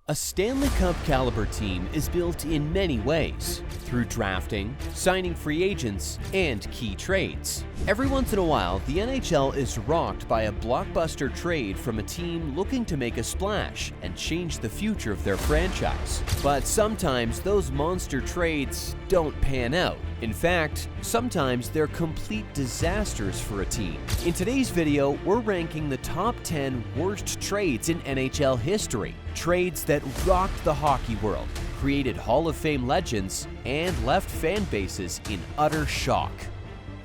A Stanley Cup caliber team is built in many ways, through drafting, signing free agents, and key trades. Every once in a while, the NHL is rocked by a blockbuster trade from a team looking to make a splash and change the future of their franchise. But sometimes those monster trades don't pan out. In fact, sometimes they're complete disasters for a team. In today's video, we're ranking the top 10 worst trades in NHL history. Trades that rocked the hockey world, created Hall of Fame legends, and left fan bases in utter shock.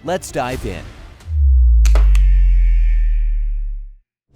Let's dive in.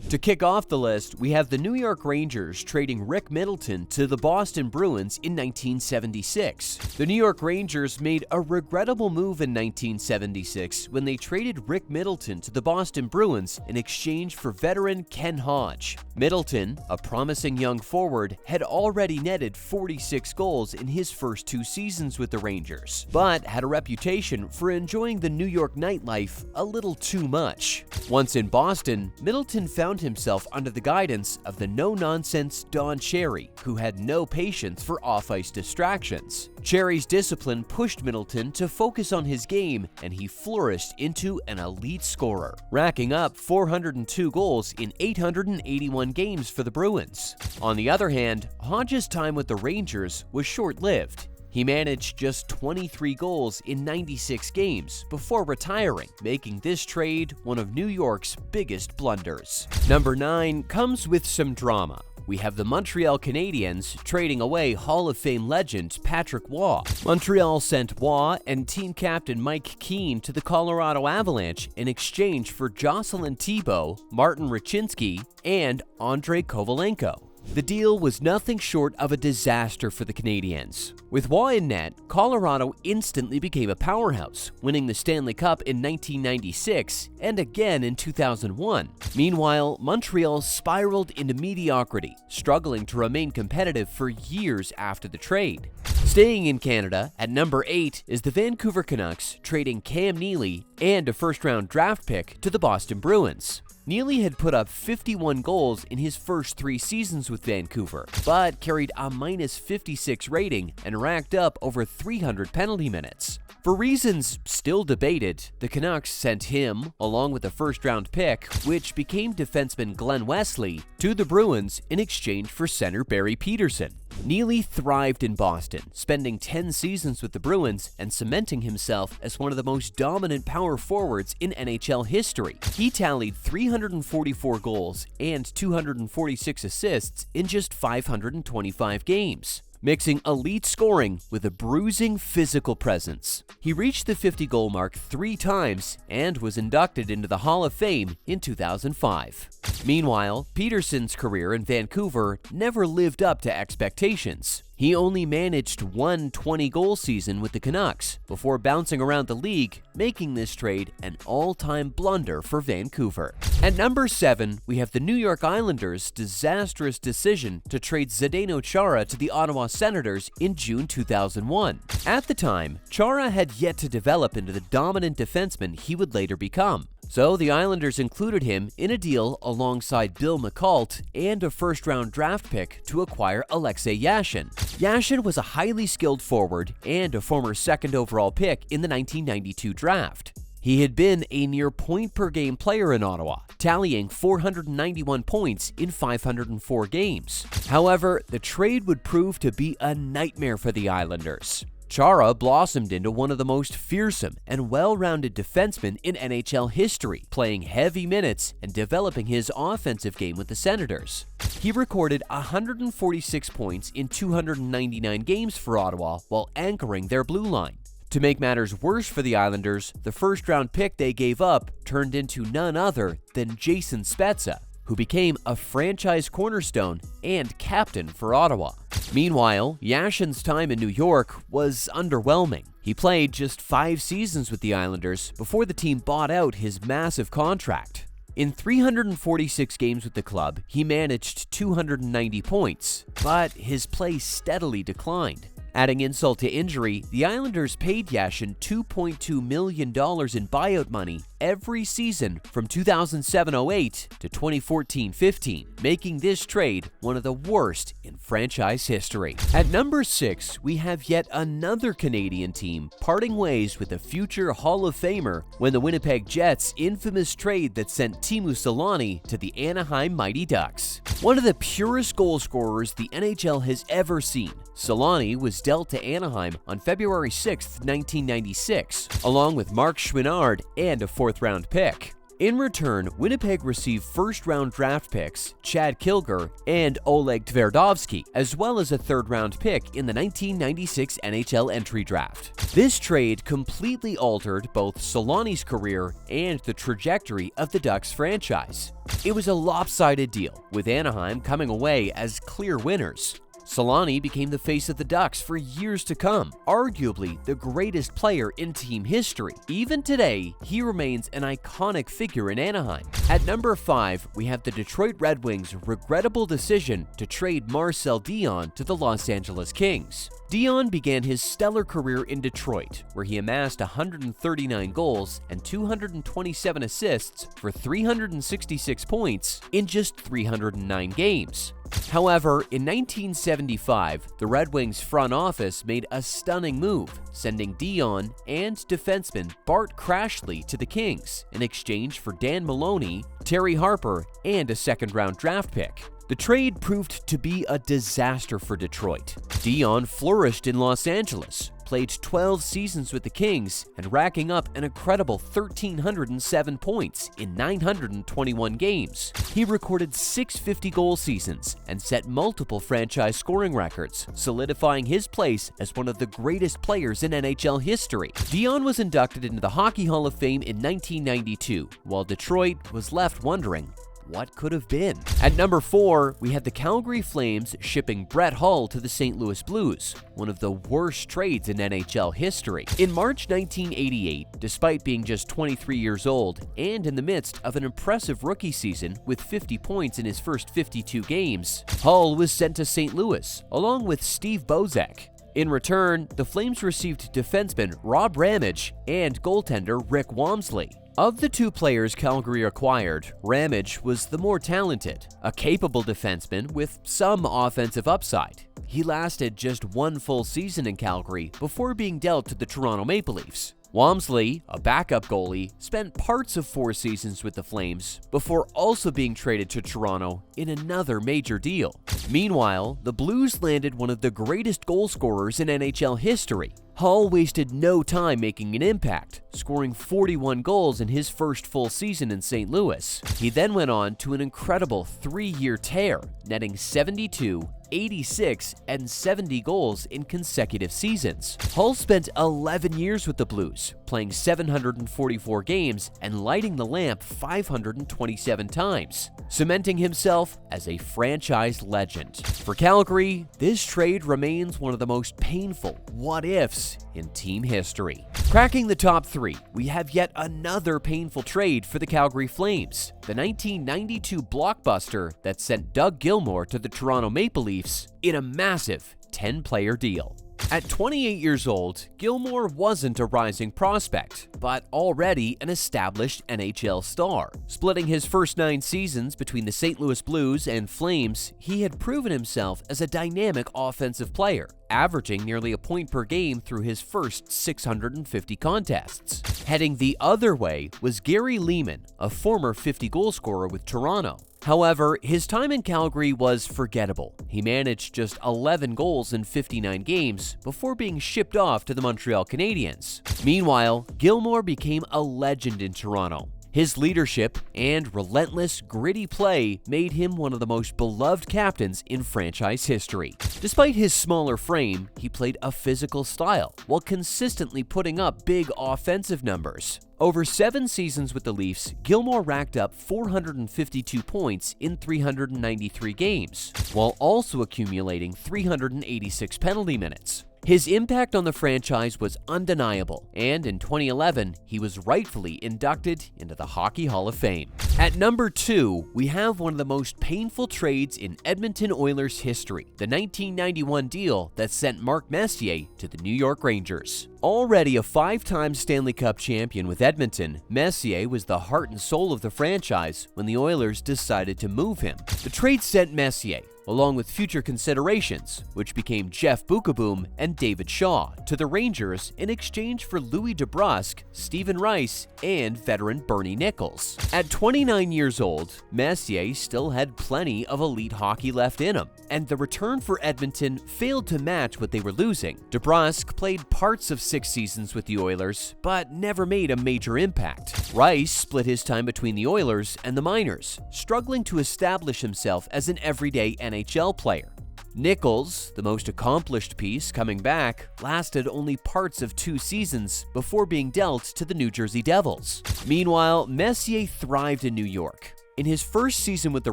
To kick off the list, we have the New York Rangers trading Rick Middleton to the Boston Bruins in 1976. The New York Rangers made a regrettable move in 1976 when they traded Rick Middleton to the Boston Bruins in exchange for veteran Ken Hodge. Middleton, a promising young forward, had already netted 46 goals in his first 2 seasons with the Rangers, but had a reputation for enjoying the New York nightlife a little too much. Once in Boston, Middleton found himself under the guidance of the no-nonsense Don Cherry, who had no patience for off-ice distractions. Cherry's discipline pushed Middleton to focus on his game, and he flourished into an elite scorer, racking up 402 goals in 881 games for the Bruins. On the other hand, Hodge's time with the Rangers was short-lived. He managed just 23 goals in 96 games before retiring, making this trade one of New York's biggest blunders. Number 9 comes with some drama. We have the Montreal Canadiens trading away Hall of Fame legend Patrick Waugh. Montreal sent Waugh and team captain Mike Keane to the Colorado Avalanche in exchange for Jocelyn Thibault, Martin Rachinski, and Andrei Kovalenko. The deal was nothing short of a disaster for the Canadiens. With Waugh in net, Colorado instantly became a powerhouse, winning the Stanley Cup in 1996 and again in 2001. Meanwhile, Montreal spiraled into mediocrity, struggling to remain competitive for years after the trade. Staying in Canada, at number 8 is the Vancouver Canucks trading Cam Neely and a first-round draft pick to the Boston Bruins. Neely had put up 51 goals in his first 3 seasons with Vancouver, but carried a -56 rating and racked up over 300 penalty minutes. For reasons still debated, the Canucks sent him, along with a first-round pick, which became defenseman Glenn Wesley, to the Bruins in exchange for center Barry Peterson. Neely thrived in Boston, spending 10 seasons with the Bruins and cementing himself as one of the most dominant power forwards in NHL history. He tallied 344 goals and 246 assists in just 525 games, mixing elite scoring with a bruising physical presence. He reached the 50-goal mark 3 times and was inducted into the Hall of Fame in 2005. Meanwhile, Peterson's career in Vancouver never lived up to expectations. He only managed one 20-goal season with the Canucks before bouncing around the league, making this trade an all-time blunder for Vancouver. At number 7, we have the New York Islanders' disastrous decision to trade Zdeno Chara to the Ottawa Senators in June 2001. At the time, Chara had yet to develop into the dominant defenseman he would later become. So the Islanders included him in a deal alongside Bill McCult and a first-round draft pick to acquire Alexei Yashin. Yashin was a highly skilled forward and a former second overall pick in the 1992 draft. He had been a near point-per-game player in Ottawa, tallying 491 points in 504 games. However, the trade would prove to be a nightmare for the Islanders. Chara blossomed into one of the most fearsome and well-rounded defensemen in NHL history, playing heavy minutes and developing his offensive game with the Senators. He recorded 146 points in 299 games for Ottawa while anchoring their blue line. To make matters worse for the Islanders, the first-round pick they gave up turned into none other than Jason Spezza, who became a franchise cornerstone and captain for Ottawa. Meanwhile, Yashin's time in New York was underwhelming. He played just 5 seasons with the Islanders before the team bought out his massive contract. In 346 games with the club, he managed 290 points, but his play steadily declined. Adding insult to injury, the Islanders paid Yashin $2.2 million in buyout money every season from 2007-08 to 2014-15, making this trade one of the worst in franchise history. At number 6, we have yet another Canadian team parting ways with a future Hall of Famer when the Winnipeg Jets' infamous trade that sent Teemu Selanne to the Anaheim Mighty Ducks. One of the purest goal scorers the NHL has ever seen, Selanne was dealt to Anaheim on February 6, 1996, along with Mark Schwinard and a fourth-round pick. In return, Winnipeg received first-round draft picks Chad Kilger and Oleg Tverdovsky, as well as a third-round pick in the 1996 NHL entry draft. This trade completely altered both Selanne's career and the trajectory of the Ducks franchise. It was a lopsided deal, with Anaheim coming away as clear winners. Selanne became the face of the Ducks for years to come, arguably the greatest player in team history. Even today, he remains an iconic figure in Anaheim. At number 5, we have the Detroit Red Wings' regrettable decision to trade Marcel Dionne to the Los Angeles Kings. Dionne began his stellar career in Detroit, where he amassed 139 goals and 227 assists for 366 points in just 309 games. However, in 1975, the Red Wings front office made a stunning move, sending Dionne and defenseman Bart Crashley to the Kings in exchange for Dan Maloney, Terry Harper, and a second-round draft pick. The trade proved to be a disaster for Detroit. Dionne flourished in Los Angeles, played 12 seasons with the Kings, and racking up an incredible 1,307 points in 921 games. He recorded 650-goal seasons and set multiple franchise scoring records, solidifying his place as one of the greatest players in NHL history. Dionne was inducted into the Hockey Hall of Fame in 1992, while Detroit was left wondering, what could have been? At number 4, we have the Calgary Flames shipping Brett Hull to the St. Louis Blues, one of the worst trades in NHL history. In March 1988, despite being just 23 years old and in the midst of an impressive rookie season with 50 points in his first 52 games, Hull was sent to St. Louis, along with Steve Bozek. In return, the Flames received defenseman Rob Ramage and goaltender Rick Wamsley. Of the two players Calgary acquired, Ramage was the more talented, a capable defenseman with some offensive upside. He lasted just one full season in Calgary before being dealt to the Toronto Maple Leafs. Wamsley, a backup goalie, spent parts of 4 seasons with the Flames before also being traded to Toronto in another major deal. Meanwhile, the Blues landed one of the greatest goal scorers in NHL history. Hull wasted no time making an impact, scoring 41 goals in his first full season in St. Louis. He then went on to an incredible 3-year tear, netting 72, 86, and 70 goals in consecutive seasons. Hull spent 11 years with the Blues, playing 744 games and lighting the lamp 527 times, cementing himself as a franchise legend. For Calgary, this trade remains one of the most painful what-ifs in team history. Cracking the top 3, we have yet another painful trade for the Calgary Flames, the 1992 blockbuster that sent Doug Gilmour to the Toronto Maple Leafs in a massive 10-player deal. At 28 years old, Gilmour wasn't a rising prospect, but already an established NHL star. Splitting his first 9 seasons between the St. Louis Blues and Flames, he had proven himself as a dynamic offensive player, averaging nearly a point per game through his first 650 contests. Heading the other way was Gary Leeman, a former 50-goal scorer with Toronto. However, his time in Calgary was forgettable. He managed just 11 goals in 59 games before being shipped off to the Montreal Canadiens. Meanwhile, Gilmour became a legend in Toronto. His leadership and relentless, gritty play made him one of the most beloved captains in franchise history. Despite his smaller frame, he played a physical style while consistently putting up big offensive numbers. Over 7 seasons with the Leafs, Gilmour racked up 452 points in 393 games, while also accumulating 386 penalty minutes. His impact on the franchise was undeniable, and in 2011, he was rightfully inducted into the Hockey Hall of Fame. At number 2, we have one of the most painful trades in Edmonton Oilers history, the 1991 deal that sent Mark Messier to the New York Rangers. Already a 5-time Stanley Cup champion with Edmonton, Messier was the heart and soul of the franchise when the Oilers decided to move him. The trade sent Messier, along with future considerations, which became Jeff Bukaboom and David Shaw, to the Rangers in exchange for Louis DeBrusk, Stephen Rice, and veteran Bernie Nichols. At 29 years old, Messier still had plenty of elite hockey left in him, and the return for Edmonton failed to match what they were losing. DeBrusk played parts of 6 seasons with the Oilers, but never made a major impact. Rice split his time between the Oilers and the minors, struggling to establish himself as an everyday NHL player. Nichols, the most accomplished piece coming back, lasted only parts of 2 seasons before being dealt to the New Jersey Devils. Meanwhile, Messier thrived in New York. In his first season with the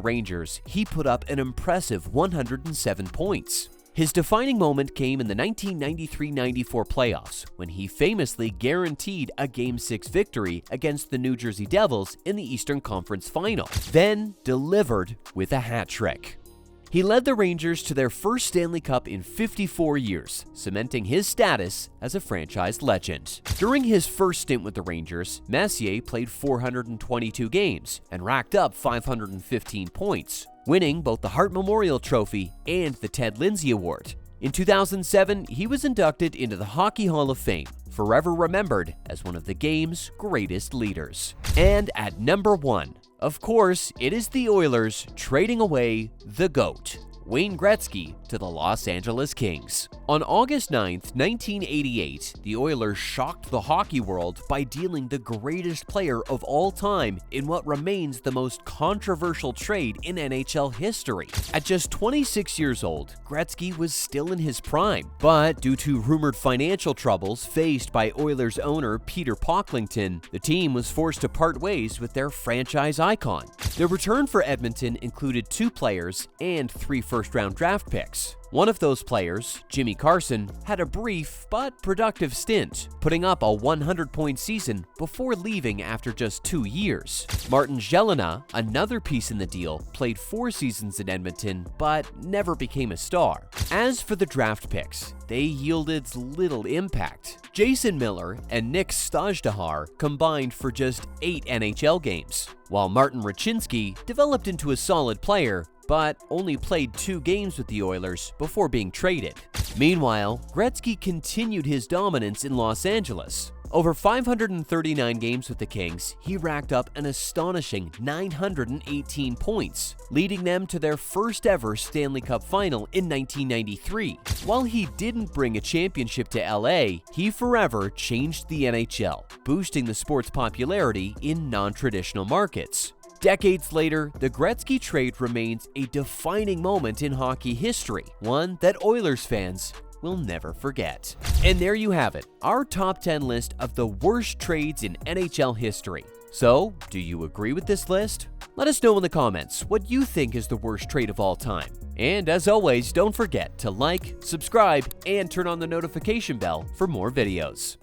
Rangers, he put up an impressive 107 points. His defining moment came in the 1993-94 playoffs, when he famously guaranteed a Game 6 victory against the New Jersey Devils in the Eastern Conference Final, then delivered with a hat trick. He led the Rangers to their first Stanley Cup in 54 years, cementing his status as a franchise legend. During his first stint with the Rangers, Messier played 422 games and racked up 515 points, winning both the Hart Memorial Trophy and the Ted Lindsay Award. In 2007, he was inducted into the Hockey Hall of Fame, forever remembered as one of the game's greatest leaders. And at number 1, of course, it is the Oilers trading away the GOAT, Wayne Gretzky, to the Los Angeles Kings. On August 9, 1988, the Oilers shocked the hockey world by dealing the greatest player of all time in what remains the most controversial trade in NHL history. At just 26 years old, Gretzky was still in his prime, but due to rumored financial troubles faced by Oilers owner Peter Pocklington, the team was forced to part ways with their franchise icon. The return for Edmonton included 2 players and 3 first-round draft picks. One of those players, Jimmy Carson, had a brief but productive stint, putting up a 100-point season before leaving after just 2 years. Martin Gelinas, another piece in the deal, played 4 seasons in Edmonton but never became a star. As for the draft picks, they yielded little impact. Jason Miller and Nick Stojdehar combined for just 8 NHL games, while Martin Raczynski developed into a solid player but only played 2 games with the Oilers before being traded. Meanwhile, Gretzky continued his dominance in Los Angeles. Over 539 games with the Kings, he racked up an astonishing 918 points, leading them to their first ever Stanley Cup final in 1993. While he didn't bring a championship to LA, he forever changed the NHL, boosting the sport's popularity in non-traditional markets. Decades later, the Gretzky trade remains a defining moment in hockey history, one that Oilers fans will never forget. And there you have it, our top 10 list of the worst trades in NHL history. So, do you agree with this list? Let us know in the comments what you think is the worst trade of all time. And as always, don't forget to like, subscribe, and turn on the notification bell for more videos.